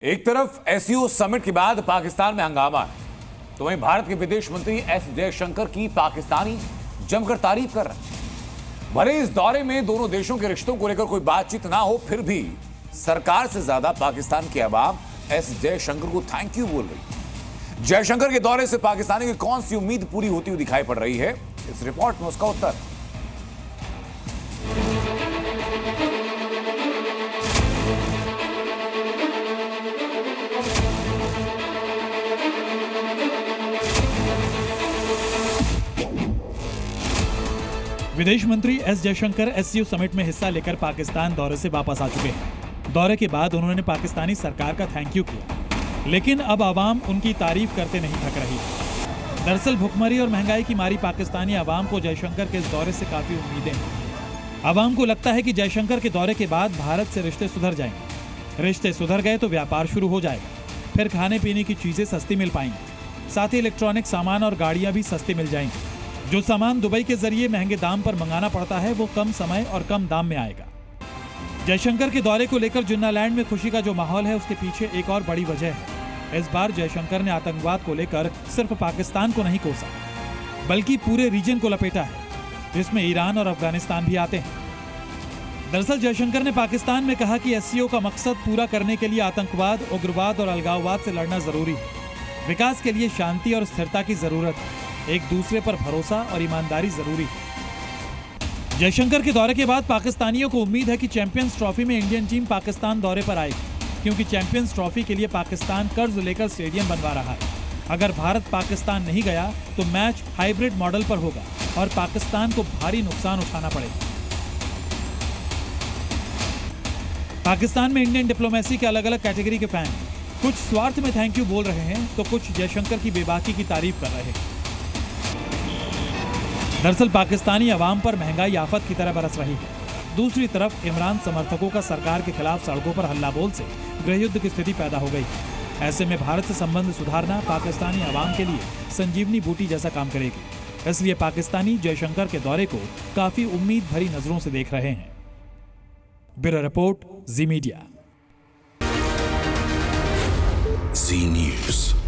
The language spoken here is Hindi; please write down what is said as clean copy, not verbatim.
एक तरफ एससीओ समिट के बाद पाकिस्तान में हंगामा है, तो वहीं भारत के विदेश मंत्री एस जयशंकर की पाकिस्तानी जमकर तारीफ कर रहे हैं। भले इस दौरे में दोनों देशों के रिश्तों को लेकर कोई बातचीत ना हो, फिर भी सरकार से ज्यादा पाकिस्तान की आवाम एस जयशंकर को थैंक यू बोल रही है। जयशंकर के दौरे से पाकिस्तानी की कौन सी उम्मीद पूरी होती हुई दिखाई पड़ रही है, इस रिपोर्ट में उसका उत्तर। विदेश मंत्री एस जयशंकर एससीओ समिट में हिस्सा लेकर पाकिस्तान दौरे से वापस आ चुके हैं। दौरे के बाद उन्होंने पाकिस्तानी सरकार का थैंक यू किया, लेकिन अब आवाम उनकी तारीफ करते नहीं थक रही। दरअसल भुखमरी और महंगाई की मारी पाकिस्तानी आवाम को जयशंकर के इस दौरे से काफी उम्मीदें हैं। आवाम को लगता है कि जयशंकर के दौरे के बाद भारत से रिश्ते सुधर जाएंगे। रिश्ते सुधर गए तो व्यापार शुरू हो जाएगा, फिर खाने पीने की चीजें सस्ती मिल पाएंगी, साथ ही इलेक्ट्रॉनिक सामान और गाड़ियां भी सस्ती मिल जाएंगी। जो सामान दुबई के जरिए महंगे दाम पर मंगाना पड़ता है, वो कम समय और कम दाम में आएगा। जयशंकर के दौरे को लेकर जुन्नालैंड में खुशी का जो माहौल है, उसके पीछे एक और बड़ी वजह है। इस बार जयशंकर ने आतंकवाद को लेकर सिर्फ पाकिस्तान को नहीं कोसा, बल्कि पूरे रीजन को लपेटा है, जिसमें ईरान और अफगानिस्तान भी आते हैं। दरअसल जयशंकर ने पाकिस्तान में कहा कि एससीओ का मकसद पूरा करने के लिए आतंकवाद, उग्रवाद और अलगाववाद से लड़ना जरूरी है। विकास के लिए शांति और स्थिरता की जरूरत है। एक दूसरे पर भरोसा और ईमानदारी जरूरी है। जयशंकर के दौरे के बाद पाकिस्तानियों को उम्मीद है कि चैंपियंस ट्रॉफी में इंडियन टीम पाकिस्तान दौरे पर आएगी, क्योंकि चैंपियंस ट्रॉफी के लिए पाकिस्तान कर्ज लेकर स्टेडियम बनवा रहा है। अगर भारत पाकिस्तान नहीं गया तो मैच हाइब्रिड मॉडल पर होगा और पाकिस्तान को भारी नुकसान उठाना पड़ेगा। पाकिस्तान में इंडियन डिप्लोमेसी के अलग अलग कैटेगरी के फैन कुछ स्वार्थ में थैंक यू बोल रहे हैं, तो कुछ जयशंकर की बेबाकी की तारीफ कर रहे हैं। दरअसल पाकिस्तानी अवाम पर महंगाई आफत की तरह बरस रही है। दूसरी तरफ इमरान समर्थकों का सरकार के खिलाफ सड़कों पर हल्ला बोल से गृहयुद्ध की स्थिति पैदा हो गई। ऐसे में भारत से संबंध सुधारना पाकिस्तानी अवाम के लिए संजीवनी बूटी जैसा काम करेगी। इसलिए पाकिस्तानी जयशंकर के दौरे को काफी उम्मीद भरी नजरों से देख रहे हैं। ब्यूरो रिपोर्ट, जी मीडिया। जी न्यूज़।